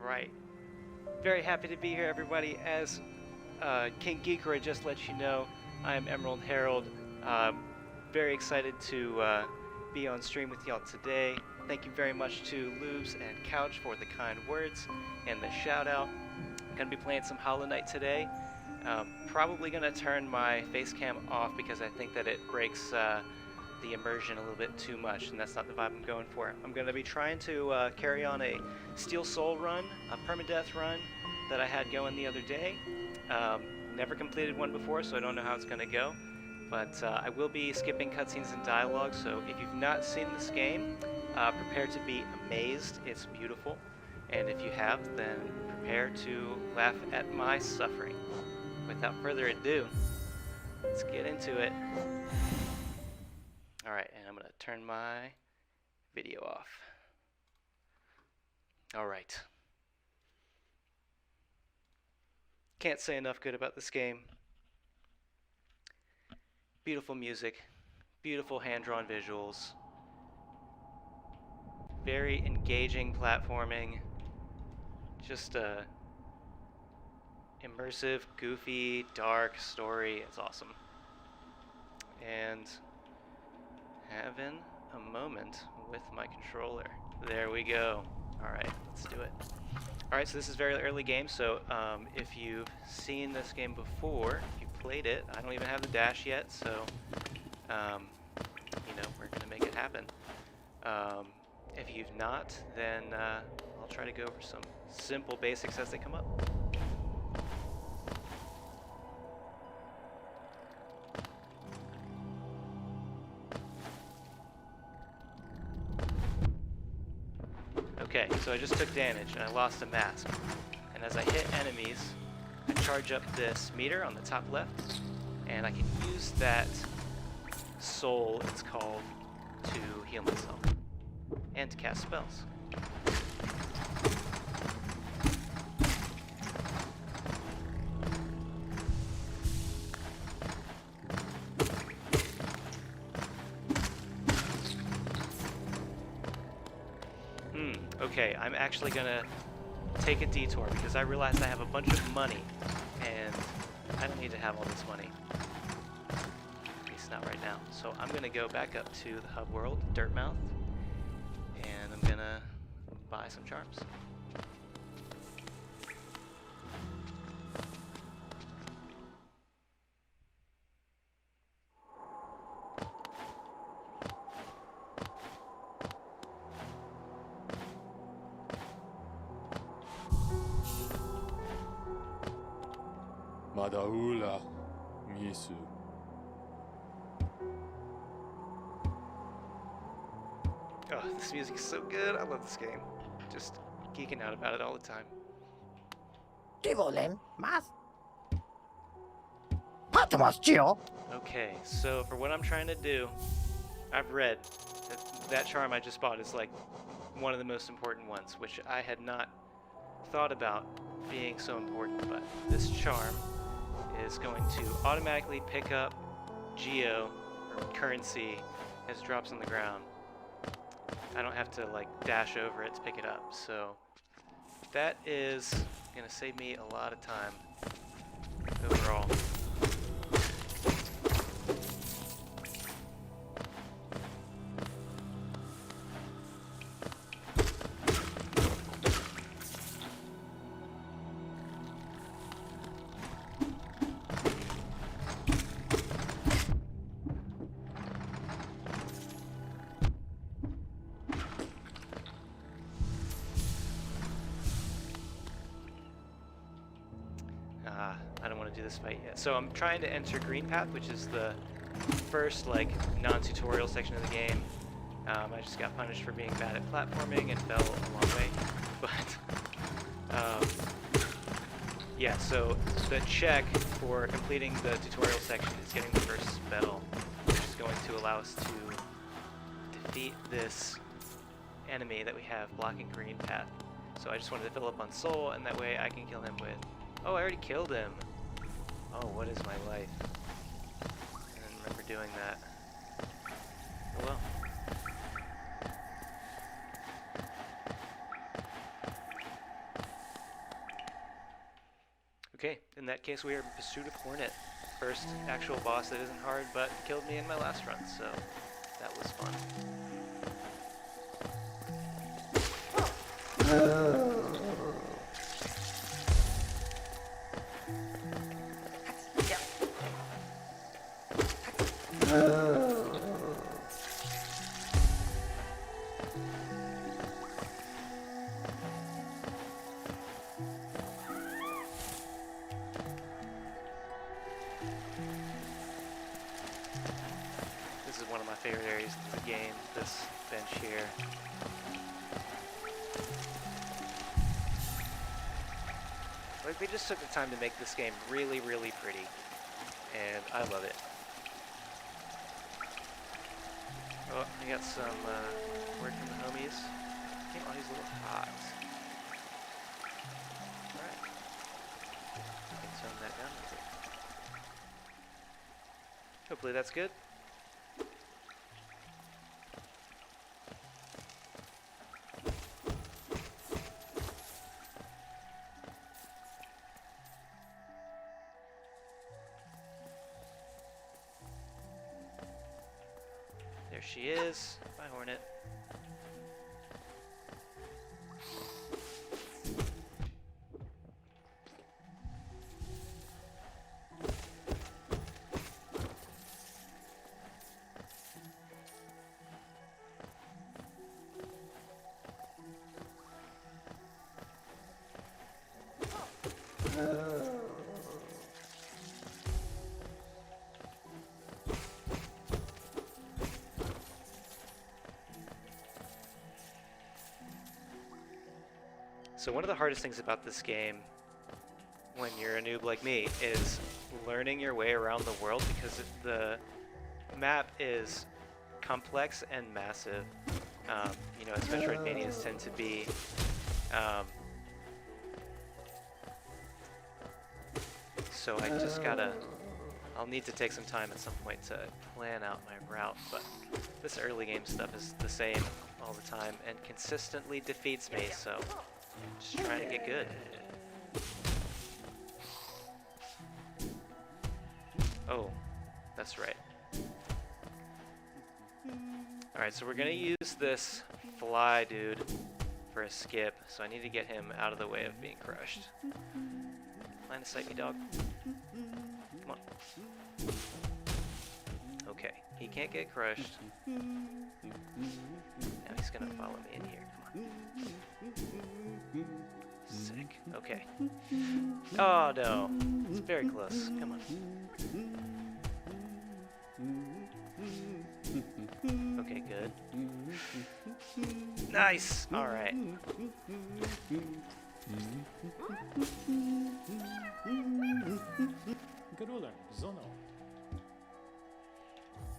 Alright. Very happy to be here, everybody. As King Geekeroy just let you know, I am Emerald Herald. Very excited to be on stream with y'all today. Thank you very much to Lubes and Couch for the kind words and the shout out. I'm going to be playing some Hollow Knight today. Probably going to turn my face cam off because I think that it breaks the immersion a little bit too much, and that's not the vibe I'm going for. I'm going to be trying to carry on a Steel Soul run, a permadeath run that I had going the other day. Never completed one before, so I don't know how it's going to go. But I will be skipping cutscenes and dialogue, so if you've not seen this game, prepare to be amazed. It's beautiful. And if you have, then prepare to laugh at my suffering. Without further ado, let's get into it. Alright, and I'm going to turn my video off. Alright. Can't say enough good about this game. Beautiful music, beautiful hand-drawn visuals, very engaging platforming, just a immersive, goofy, dark story. It's awesome. And having a moment with my controller. There we go. Alright, let's do it. Alright, so this is very early game, so if you've seen this game before, if you played it, I don't even have the dash yet, so you know, we're gonna make it happen. If you've not, then I'll try to go over some simple basics as they come up. Okay, so I just took damage and I lost a mask. And as I hit enemies, I charge up this meter on the top left, and I can use that soul, it's called, to heal myself and to cast spells. Okay, I'm actually gonna take a detour because I realized I have a bunch of money and I don't need to have all this money. At least not right now. So I'm gonna go back up to the hub world, Dirtmouth, and I'm gonna buy some charms. Madaula Misu. Oh, this music is so good. I love this game. Just geeking out about it all the time. Okay, so for what I'm trying to do, I've read that charm I just bought is like one of the most important ones, which I had not thought about being so important, but this charm is going to automatically pick up geo or currency as it drops on the ground. I don't have to like dash over it to pick it up, so that is gonna save me a lot of time overall. I don't want to do this fight yet. So I'm trying to enter Green Path, which is the first like non-tutorial section of the game. I just got punished for being bad at platforming and fell a long way. But yeah, so the check for completing the tutorial section is getting the first spell, which is going to allow us to defeat this enemy that we have blocking Green Path. So I just wanted to fill up on soul, and that way I can kill him with... Oh, I already killed him. Oh, what is my life? I didn't remember doing that. Oh well. in that case, we are in Pursuit of Hornet. First actual boss that isn't hard, but killed me in my last run, so that was fun. This is one of my favorite areas of the game, this bench here. Like, they just took the time to make this game really, really pretty, and I love it. Oh, we got some word from the homies. Oh, he's a little hot. Alright. We can tone that down a bit. Hopefully that's good. There she is. Bye, Hornet. So one of the hardest things about this game, when you're a noob like me, is learning your way around the world, because the map is complex and massive. You know, as Metroidvanias tend to be. So I just gotta, I'll need to take some time at some point to plan out my route, but this early game stuff is the same all the time and consistently defeats me, so just trying to get good. Oh, that's right. Alright, so we're gonna use this fly dude for a skip, so I need to get him out of the way of being crushed. Line of sight me, dog. Come on. Okay, he can't get crushed. Now he's gonna follow me in here. Come on. Sick. Okay. Oh no. It's very close. Come on. Okay, good. Nice! Alright.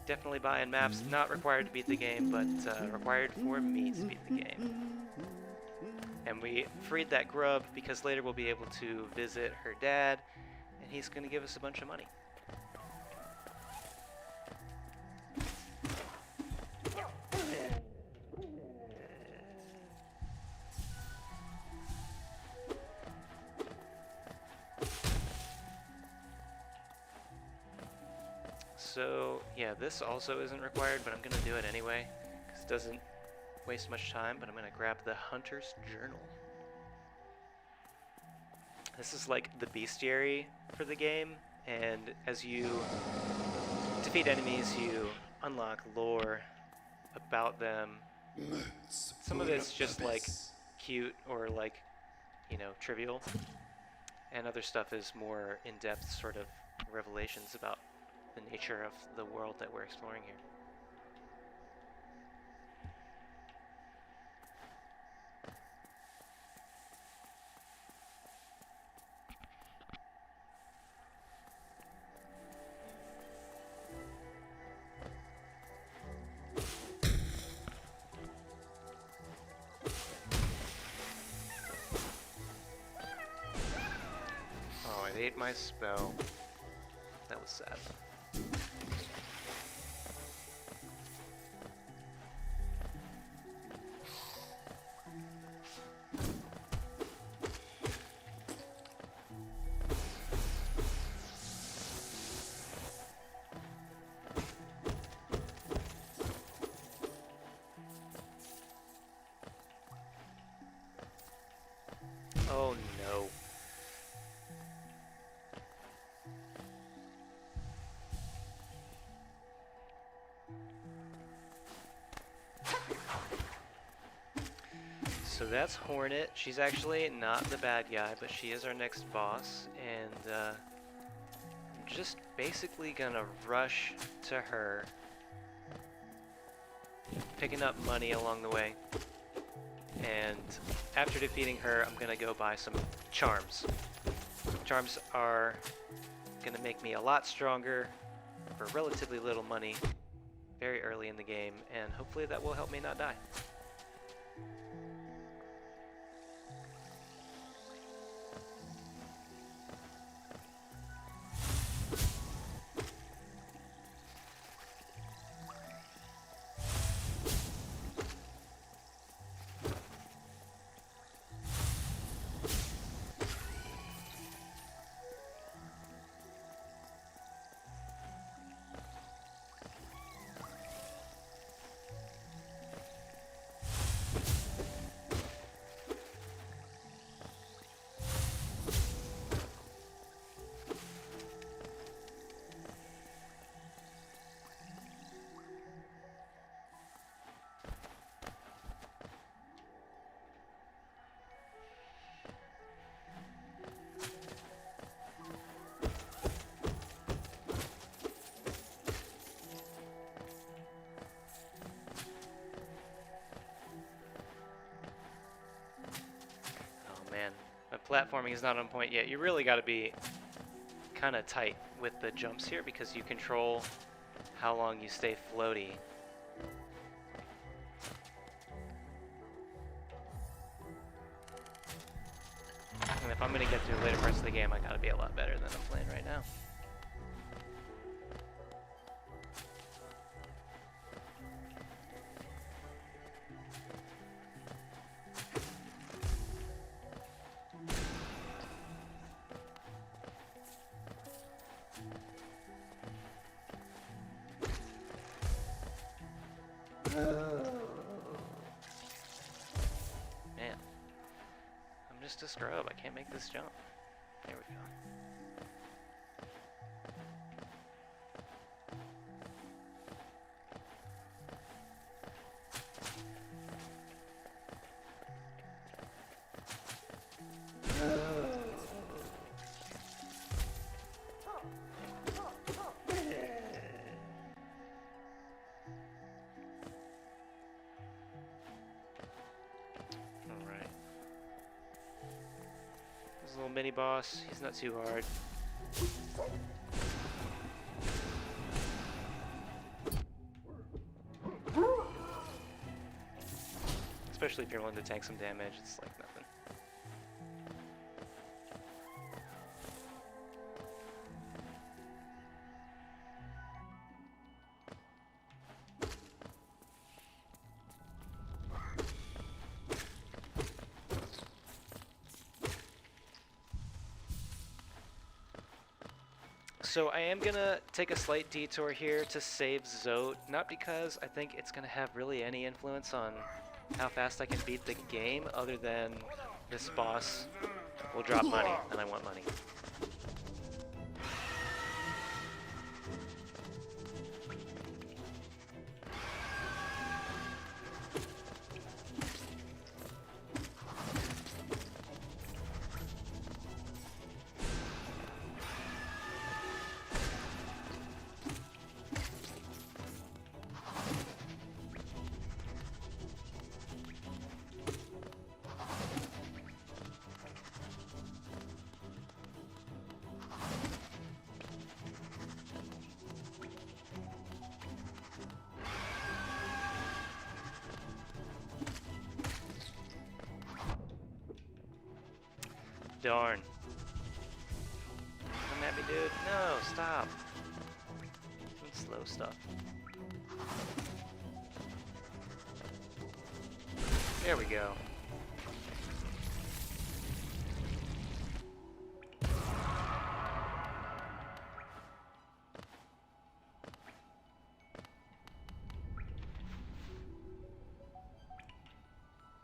Definitely buying maps, not required to beat the game, but required for me to beat the game. And we freed that grub because later we'll be able to visit her dad, and he's going to give us a bunch of money. So, yeah, this also isn't required, but I'm going to do it anyway, because it doesn't waste much time, but I'm going to grab the Hunter's Journal. This is like the bestiary for the game, and as you defeat enemies, you unlock lore about them. Some of it's just like cute or like, you know, trivial, and other stuff is more in-depth sort of revelations about the nature of the world that we're exploring here. Oh, it ate my spell. That was sad. so that's Hornet. She's actually not the bad guy, but she is our next boss, and I'm just basically gonna rush to her, picking up money along the way, and after defeating her, I'm gonna go buy some charms. Charms are gonna make me a lot stronger for relatively little money very early in the game, and hopefully that will help me not die. Man, my platforming is not on point yet. You really got to be kind of tight with the jumps here because you control how long you stay floaty. And if I'm going to get through later parts of the game, I got to be a lot better than I'm playing right now. Man, I'm just a scrub. I can't make this jump. There we go. Little mini boss, he's not too hard. Especially if you're willing to tank some damage, it's like nothing. So I am gonna take a slight detour here to save Zote, not because I think it's gonna have really any influence on how fast I can beat the game, other than this boss will drop money, and I want money. Darn. Come at me, dude. No, stop. Doing slow stuff. There we go.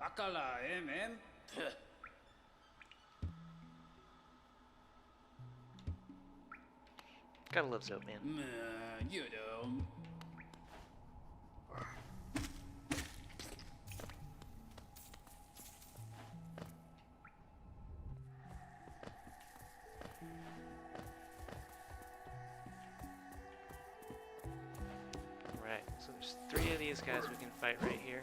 Bacala, man? Gotta love Zote, man. You know. There's 3 of these guys we can fight right here.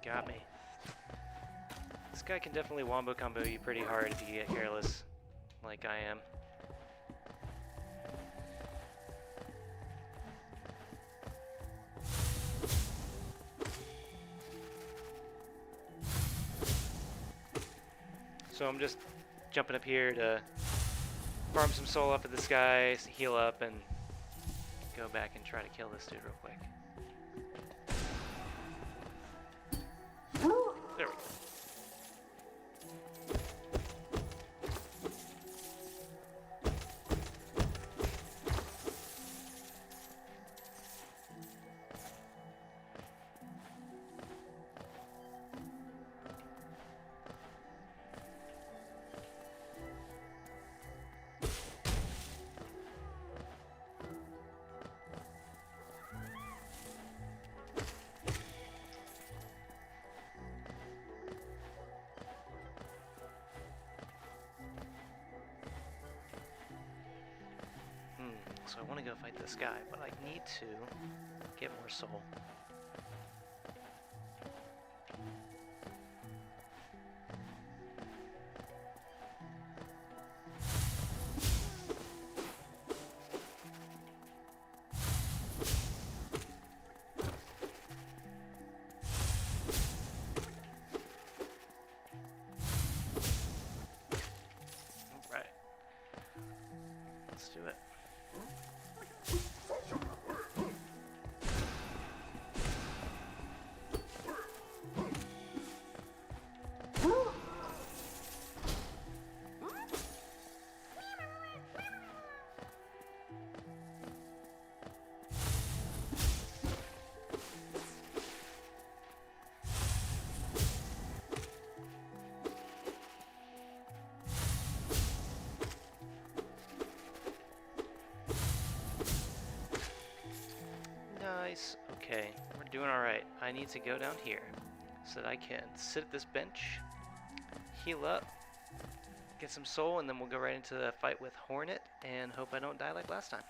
Got me. This guy can definitely wombo combo you pretty hard if you get careless, like I am. So I'm just jumping up here to farm some soul off of this guy, heal up, and go back and try to kill this dude real quick. There we go. So I want to go fight this guy, but I need to get more soul. Alright. Let's do it. Nice. Okay, we're doing alright. I need to go down here so that I can sit at this bench, heal up, get some soul, and then we'll go right into the fight with Hornet and hope I don't die like last time.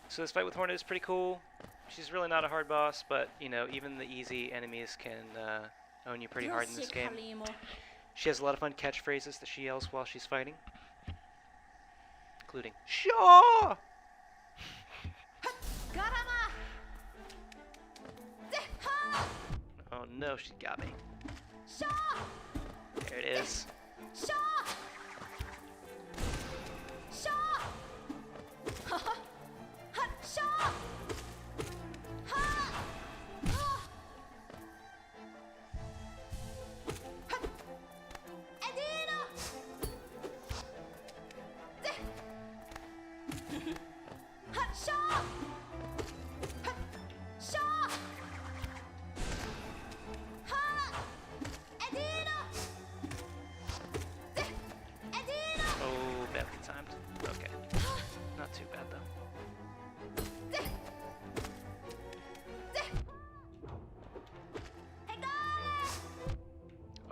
So this fight with Hornet is pretty cool. She's really not a hard boss, but you know, even the easy enemies can own you pretty hard in this game. She has a lot of fun catchphrases that she yells while she's fighting, including "Shaw!" Oh no, she got me. There it is.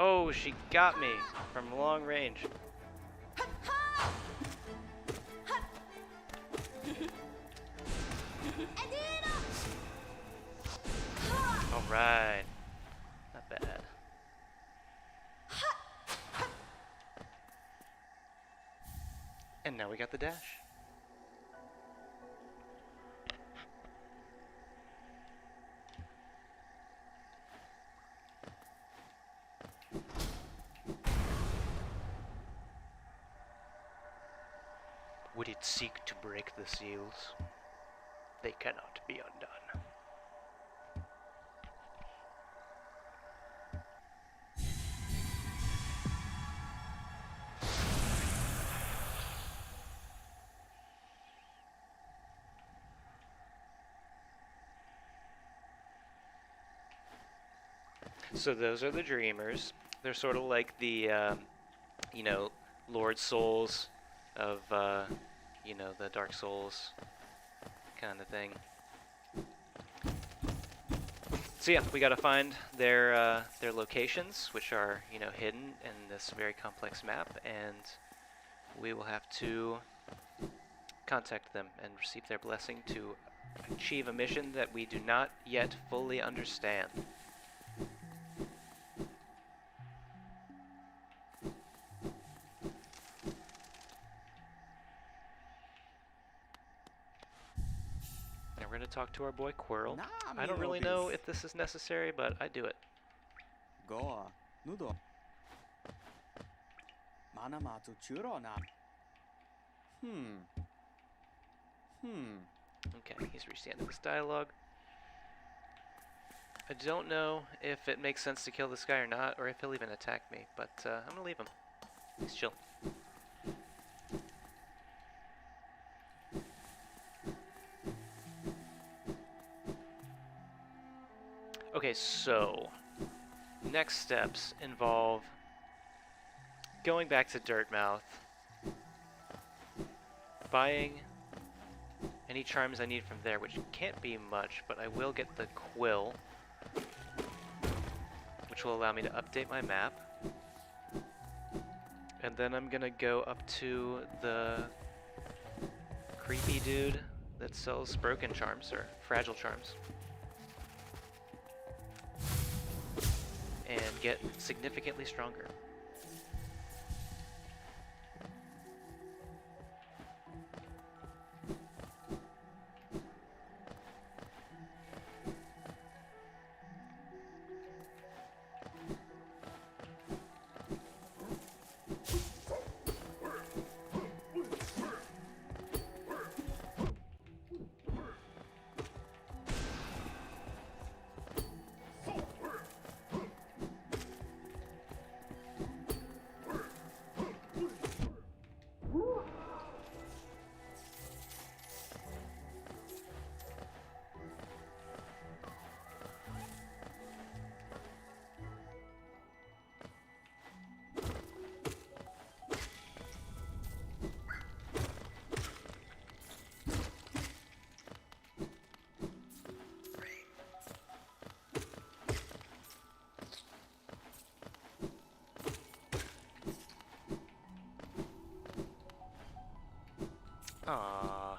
Oh, she got me from long range. All right. Not bad. And now we got the dash. Would it seek to break the seals? They cannot be undone. So those are the Dreamers. They're sort of like the, you know, Lord Souls of, you know, the Dark Souls kind of thing. So yeah, we gotta find their locations, which are, you know, hidden in this very complex map, and we will have to contact them and receive their blessing to achieve a mission that we do not yet fully understand. And we're gonna talk to our boy Quirrell. I don't really know if this is necessary, but I do it. Goa, nudo. Manamatu churona. Okay, he's reached the end of his dialogue. I don't know if it makes sense to kill this guy or not, or if he'll even attack me, but I'm gonna leave him. He's chill. Okay, so next steps involve going back to Dirtmouth, buying any charms I need from there, which can't be much, but I will get the quill, which will allow me to update my map. And then I'm gonna go up to the creepy dude that sells broken charms, or fragile charms, and get significantly stronger. Aww.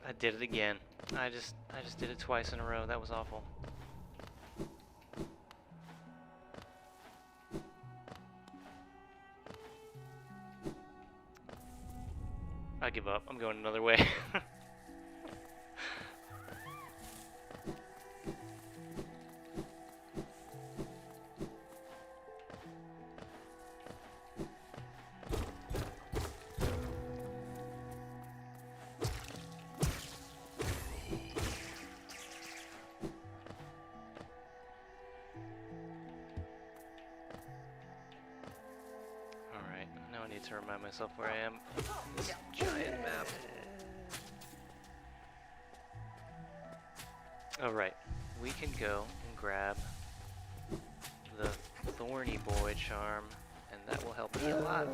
I did it again. I just did it twice in a row. That was awful. I give up. I'm going another way. Now I need to remind myself where I am in this giant map. Alright, we can go and grab the Thorny Boy charm, and That will help me a lot.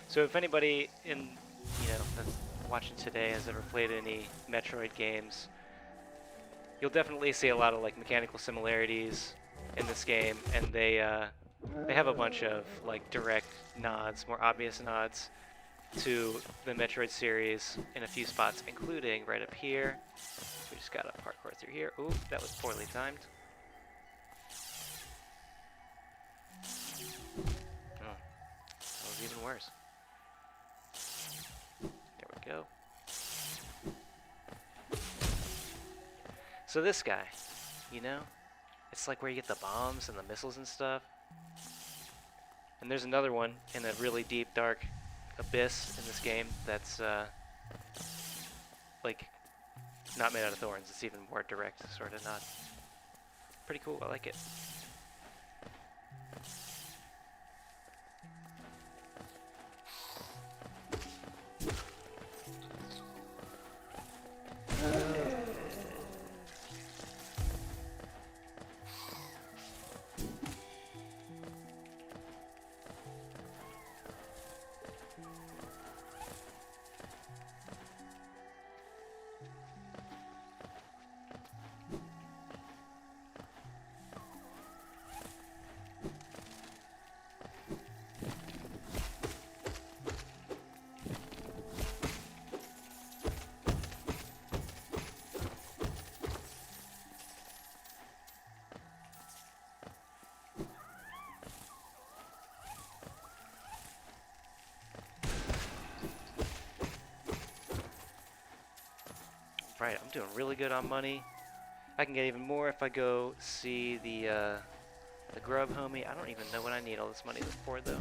So if anybody that's watching today has ever played any Metroid games, you'll definitely see a lot of like mechanical similarities in this game, and they have a bunch of like direct nods, more obvious nods to the Metroid series in a few spots, including right up here. So we just gotta parkour through here. Ooh, that was poorly timed. Oh, that was even worse. There we go. So this guy, it's like where you get the bombs and the missiles and stuff. And there's another one in a really deep, dark abyss in this game that's like not made out of thorns. It's even more direct, sort of not. Pretty cool. I like it. Right, I'm doing really good on money. I can get even more if I go see the grub homie. I don't even know what I need all this money for though.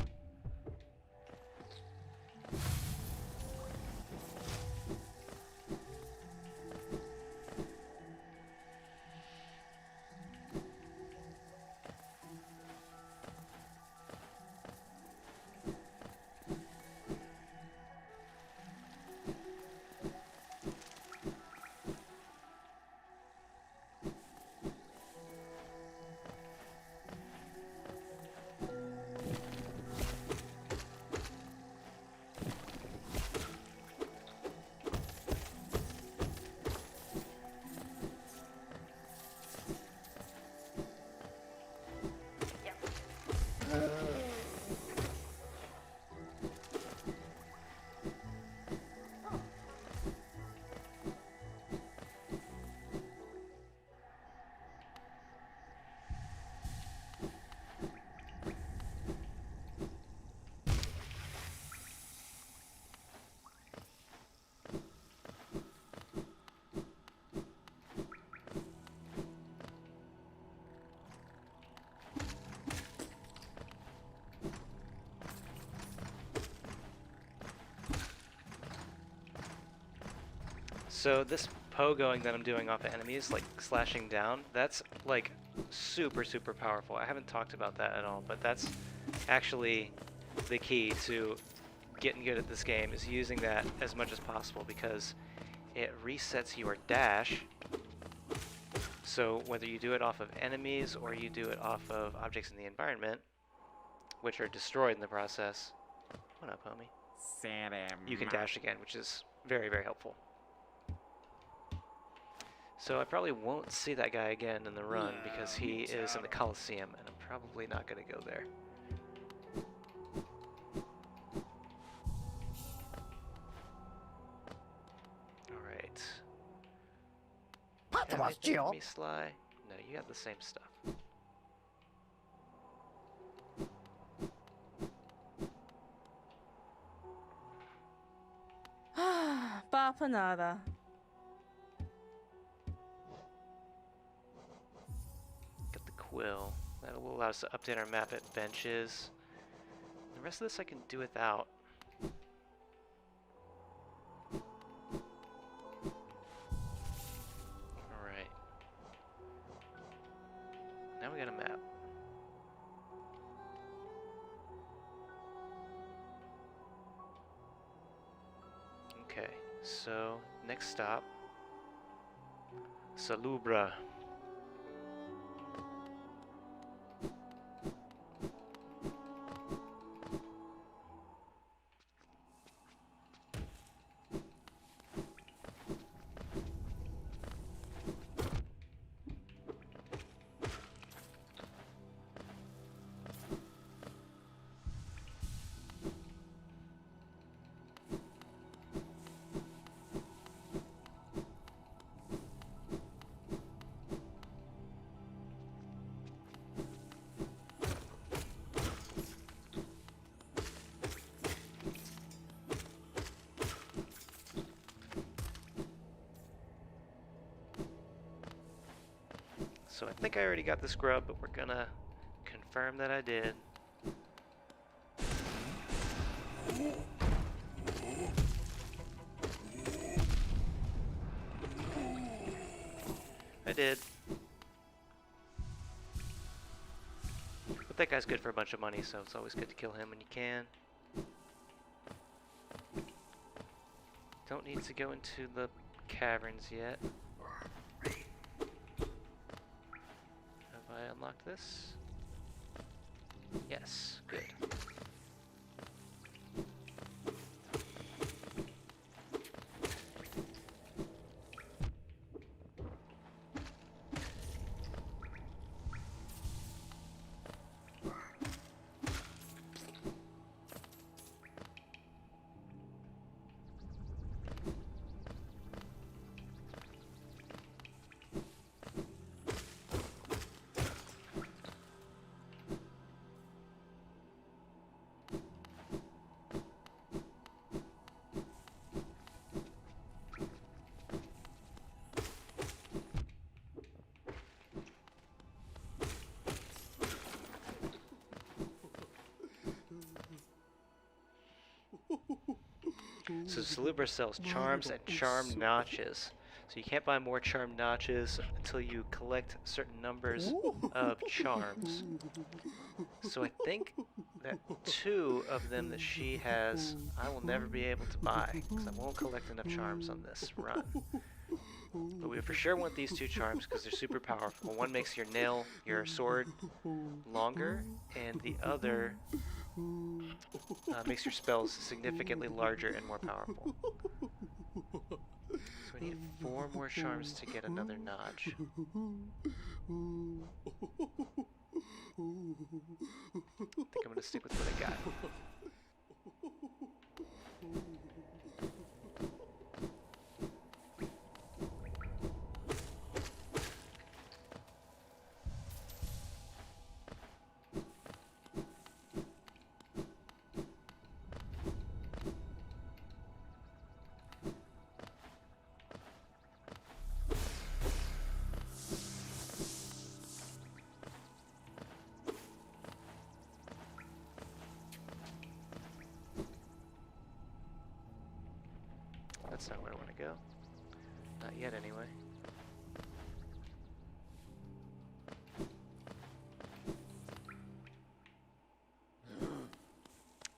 So this pogoing that I'm doing off of enemies, like slashing down, that's like super, super powerful. I haven't talked about that at all, but that's actually the key to getting good at this game, is using that as much as possible, because it resets your dash. So whether you do it off of enemies or you do it off of objects in the environment, which are destroyed in the process, what up, homie? You can dash again, which is very, very helpful. So I probably won't see that guy again in the run because he is in the Coliseum, and I'm probably not going to go there. Alright. Me Sly. No, you got the same stuff. Apanada. Get the quill. That will allow us to update our map at benches. The rest of this I can do without. Alright. Now we got a map. Okay, so next stop, Salubra. So I think I already got the scrub, but we're gonna confirm that I did. I did. But that guy's good for a bunch of money, so it's always good to kill him when you can. Don't need to go into the caverns yet. Have I unlocked this? Yes, good. So Salubra sells charms and charm notches. So you can't buy more charm notches until you collect certain numbers of charms. So I think that 2 of them that she has, I will never be able to buy, because I won't collect enough charms on this run. But we for sure want these 2 charms because they're super powerful. One makes your nail, your sword, longer, and the other makes your spells significantly larger and more powerful. So we need 4 more charms to get another notch. I think I'm going to stick with what I got. That's not where I want to go. Not yet, anyway.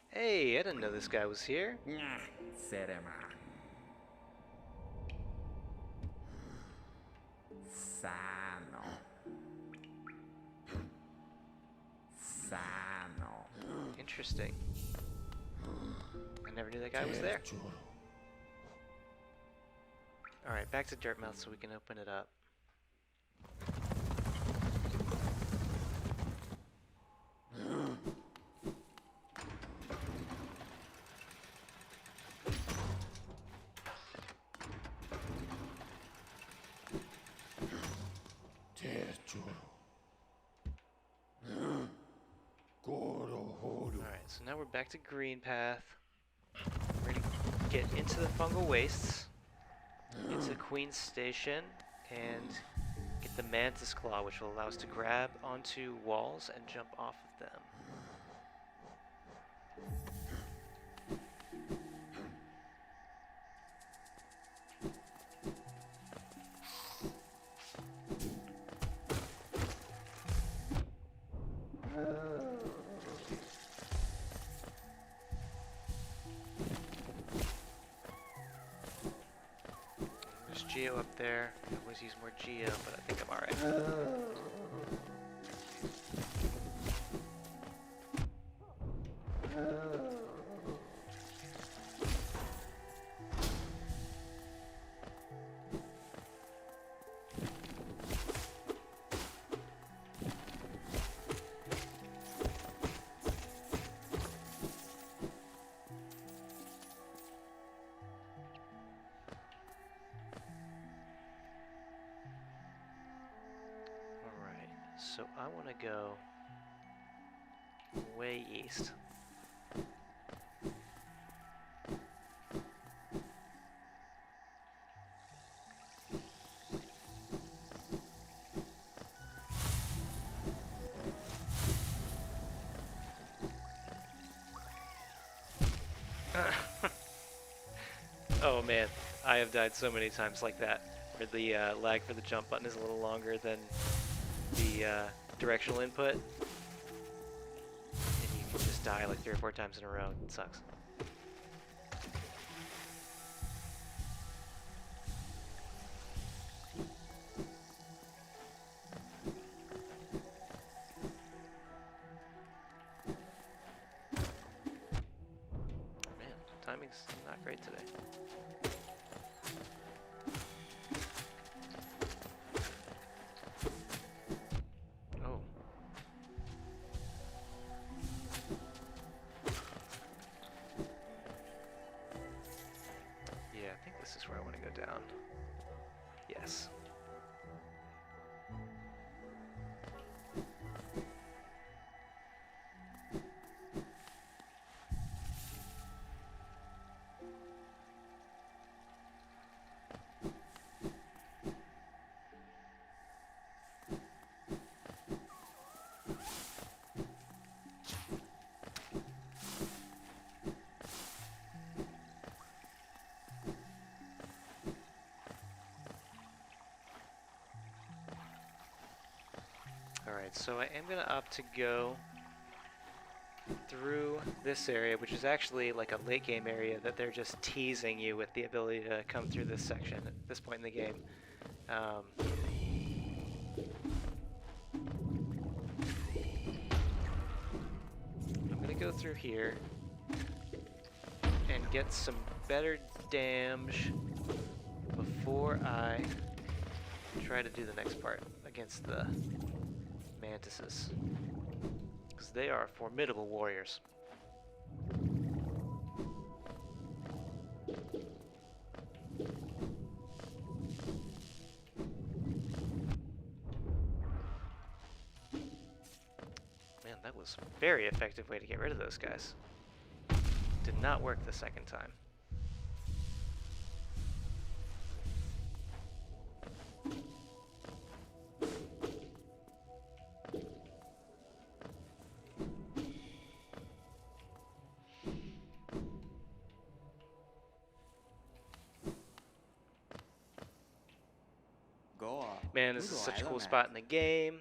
Hey, I didn't know this guy was here. Serema. Sano. Sano. Interesting. I never knew that guy was there. Alright, back to Dirtmouth so we can open it up. Alright, so now we're back to Green Path. We're gonna get into the fungal wastes. into Queen's Station and get the Mantis Claw, which will allow us to grab onto walls and jump off of them. There's Geo up there. I could always use more Geo, but I think I'm alright. So I want to go way east. Oh man, I have died so many times like that, where the lag for the jump button is a little longer than the directional input, and you can just die like 3 or 4 times in a row. It sucks. Man, timing's not great today. This is where I want to go down. Yes. Alright, so I am going to opt to go through this area, which is actually like a late game area that they're just teasing you with the ability to come through this section at this point in the game. I'm going to go through here and get some better damage before I try to do the next part against the Mantises, because they are formidable warriors. Man, that was a very effective way to get rid of those guys. Did not work the second time. Man, this is such a cool spot in the game.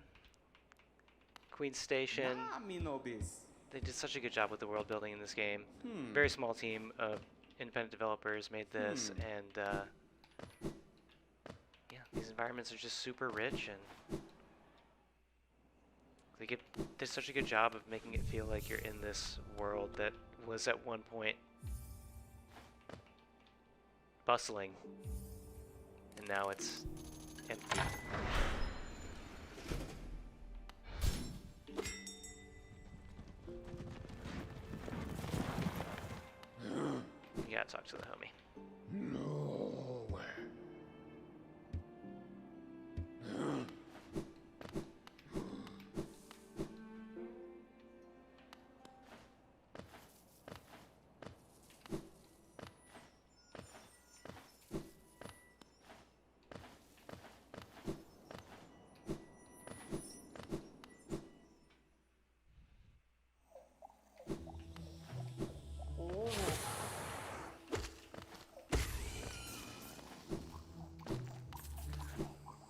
Queen's Station. They did such a good job with the world building in this game. Very small team of independent developers made this, and yeah, these environments are just super rich, and they did such a good job of making it feel like you're in this world that was at one point bustling, and now it's empty. You gotta talk to the homie. No.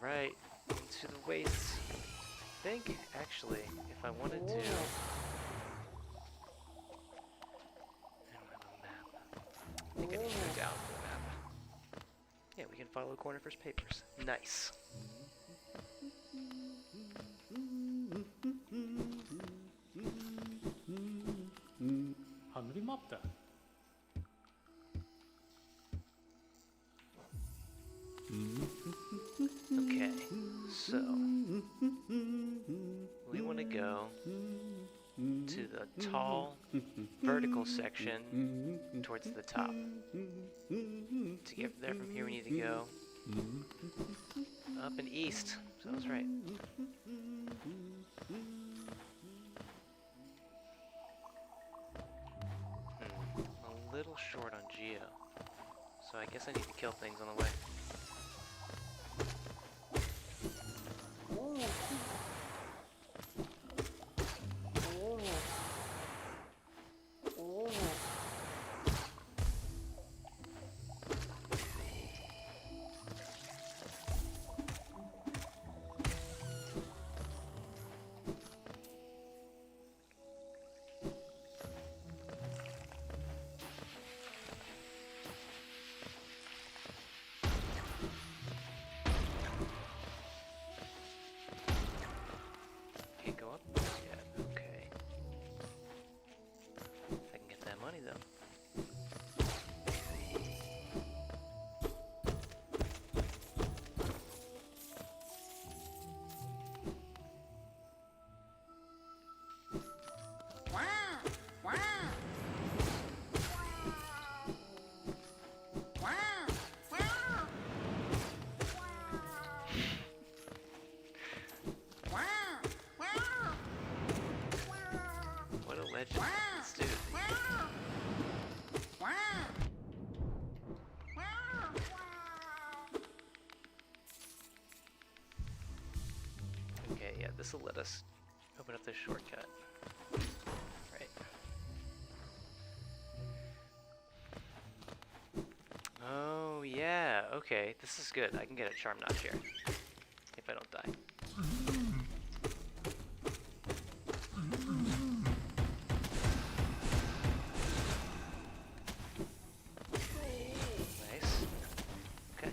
right into the wastes. I think, actually, if I wanted to... I don't have a map. I think I need to go down for the map. Yeah, we can follow Cornifer's papers. Nice. 하늘이 맑다. Okay, so we want to go to the tall vertical section towards the top. To get there from here, we need to go up and east. So I was right. A little short on Geo, so I guess I need to kill things on the way. Can't go up yet. Okay. If I can get that money though. What a legend, this dude. Okay, yeah, this will let us open up this shortcut. Right. Oh, yeah, okay, this is good. I can get a charm notch here. If I don't die. Nice. Okay.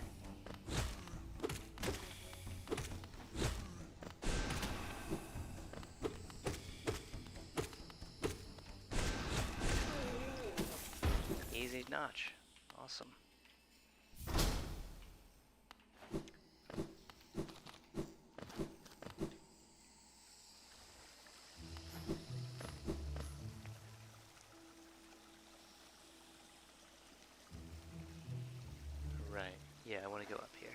Easy notch. Awesome. Right. Yeah, I want to go up here.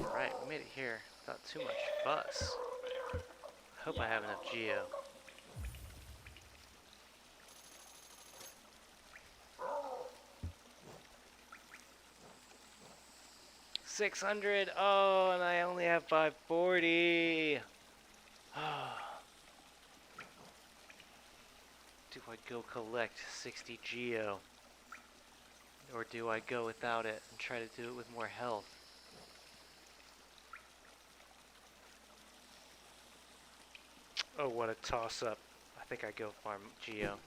Alright, we made it here without too much fuss. Hope I have enough Geo. $600. Oh, and I only have 540. Do I go collect 60 Geo? Or do I go without it and try to do it with more health? Oh, what a toss-up. I think I go farm Geo.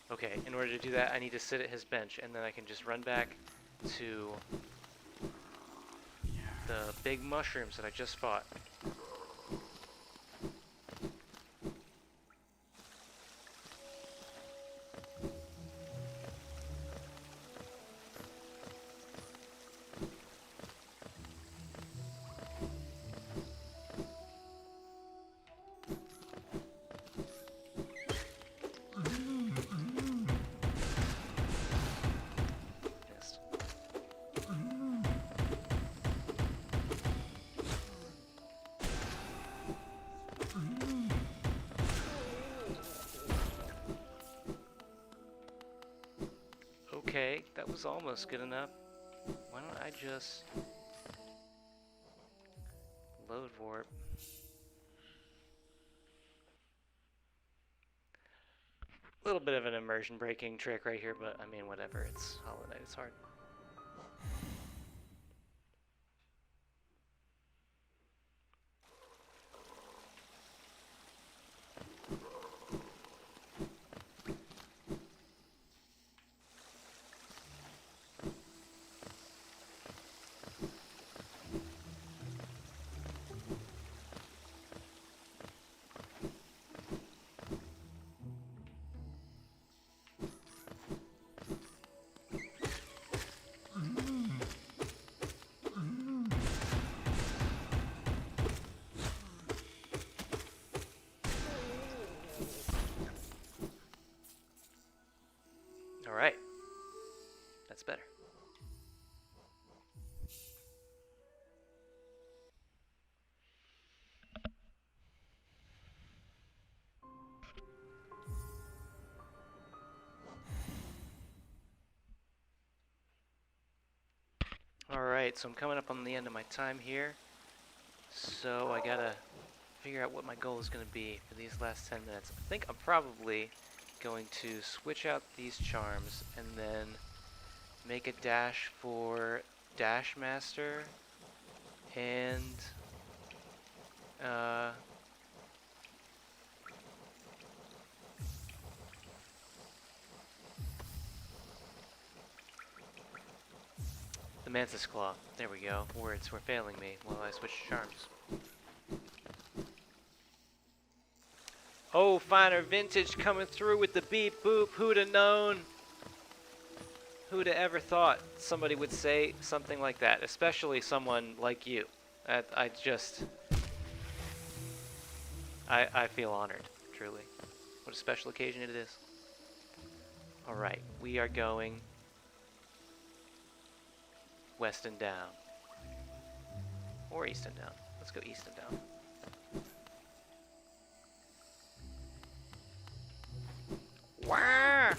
Okay, in order to do that, I need to sit at his bench, and then I can just run back to the big mushrooms that I just fought. Missed. Okay, that was almost good enough. Why don't I just load warp? A little bit of an immersion breaking trick right here, but I mean, whatever. It's Hollow Knight. It's hard. Alright. That's better. Alright, so I'm coming up on the end of my time here. So I gotta figure out what my goal is going to be for these last 10 minutes. I think I'm probably going to switch out these charms and then make a dash for Dash Master and the Mantis Claw. There we go. Words were failing me while I switched charms. Oh, Finer Vintage coming through with the beep boop. Who'da known? Who'da ever thought somebody would say something like that? Especially someone like you. I feel honored, truly. What a special occasion it is. Alright, we are going west and down. Or east and down. Let's go east and down. Wah!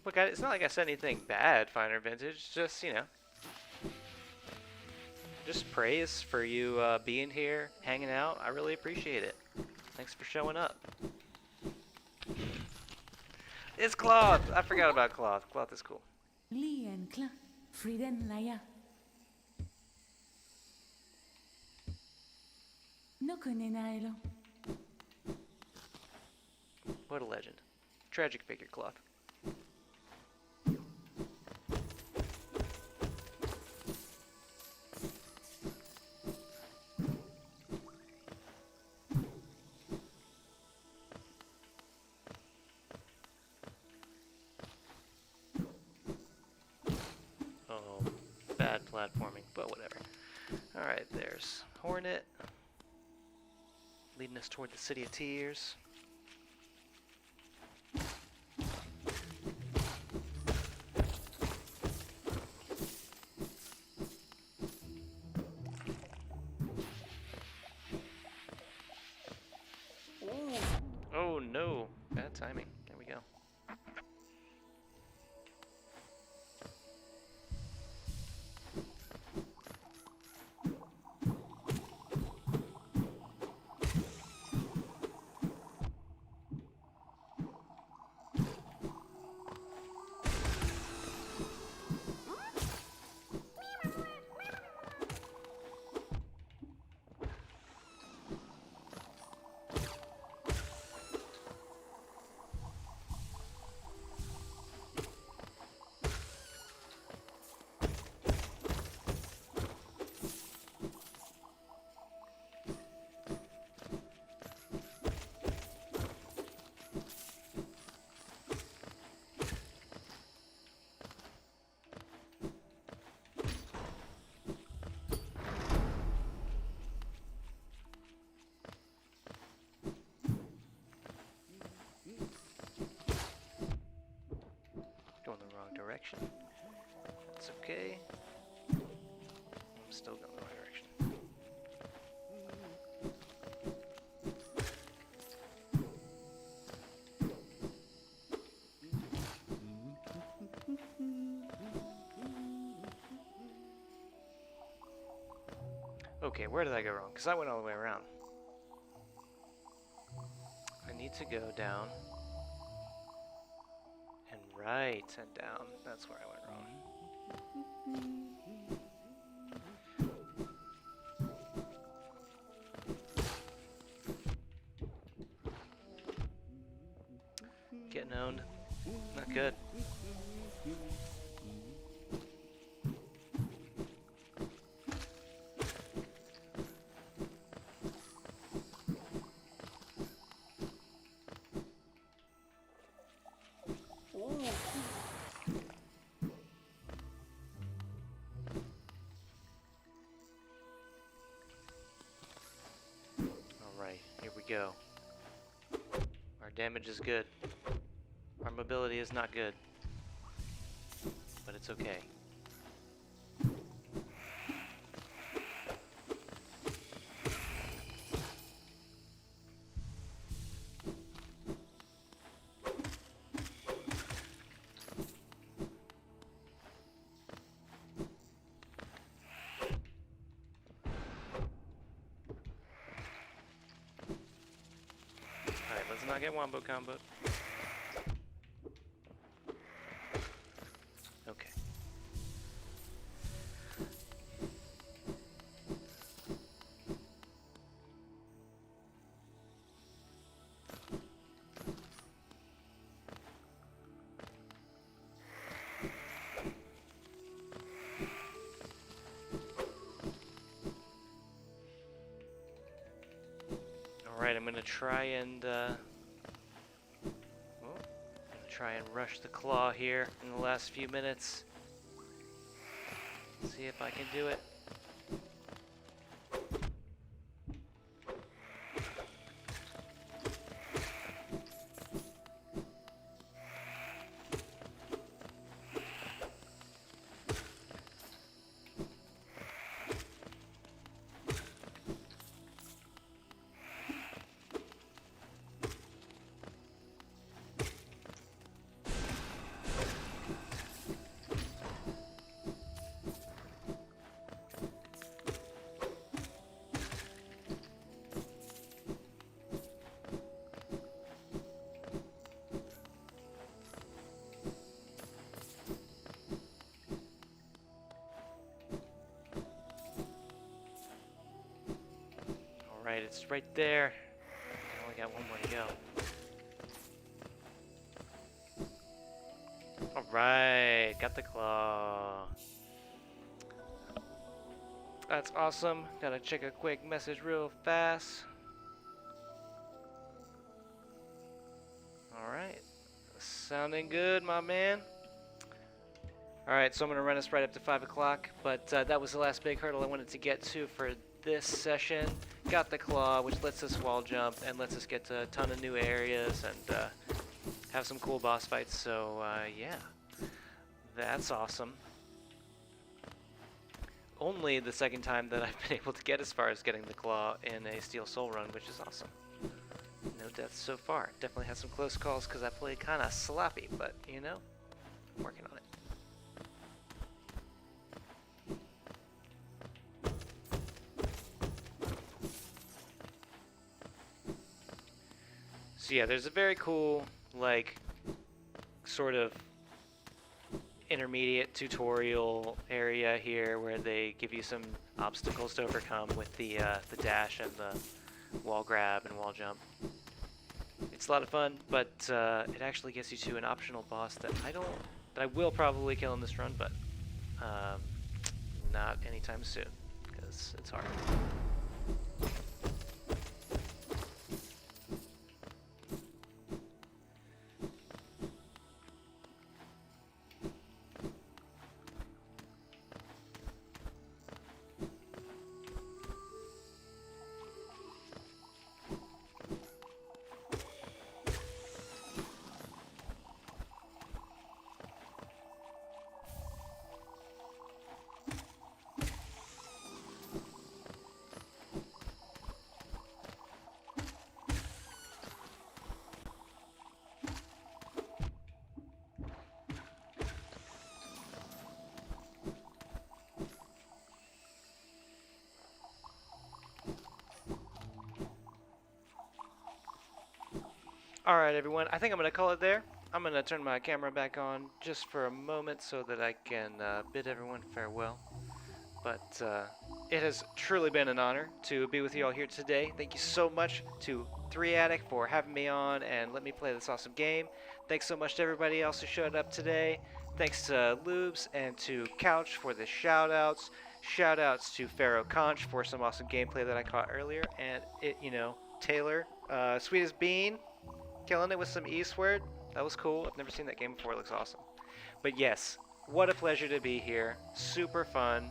Look, it's not like I said anything bad, Finer Vintage. Just, you know, just praise for you being here, hanging out. I really appreciate it. Thanks for showing up. It's Cloth! I forgot about Cloth. Cloth is cool. Lien kla, Friden laya. No konenailo. What a legend. Tragic figure, Cloth. Oh, bad platforming, but whatever. Alright, there's Hornet. Leading us toward the City of Tears. Oh no, bad timing. There we go. direction. It's okay. I'm still going the right direction. Okay, where did I go wrong? Because I went all the way around. I need to go down and right and down. That's where I went wrong. Getting owned. Not good. Alright, here we go. Our damage is good. Our mobility is not good. But it's okay. Alright, let's not get wombo comboed. Okay. Alright, I'm gonna try and rush the claw here in the last few minutes. See if I can do it. Alright, it's right there. I only got one more to go. Alright, got the claw. That's awesome. Gotta check a quick message real fast. Alright. Sounding good, my man. Alright, so I'm gonna run us right up to 5 o'clock, but that was the last big hurdle I wanted to get to for this session. Got the claw, which lets us wall jump and lets us get to a ton of new areas and have some cool boss fights, so yeah. That's awesome. Only the second time that I've been able to get as far as getting the claw in a Steel Soul run, which is awesome. No deaths so far. Definitely had some close calls because I played kind of sloppy, but you know, I'm working on it. So yeah, there's a very cool, like, sort of intermediate tutorial area here where they give you some obstacles to overcome with the dash and the wall grab and wall jump. It's a lot of fun, but it actually gets you to an optional boss that I will probably kill in this run, but not anytime soon because it's hard. Alright, everyone, I think I'm going to call it there. I'm going to turn my camera back on just for a moment so that I can bid everyone farewell. But it has truly been an honor to be with you all here today. Thank you so much to 3Attic for having me on and let me play this awesome game. Thanks so much to everybody else who showed up today. Thanks to Lubes and to Couch for the shoutouts. Shoutouts to Pharaoh Conch for some awesome gameplay that I caught earlier. And Taylor, Sweet as Bean, killing it with some Eastward. That was cool. I've never seen that game before. It looks awesome. But yes, what a pleasure to be here. Super fun.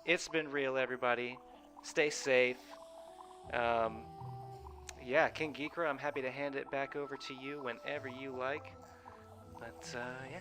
It's been real, everybody. Stay safe. Yeah, King Geekra, I'm happy to hand it back over to you whenever you like. But, yeah.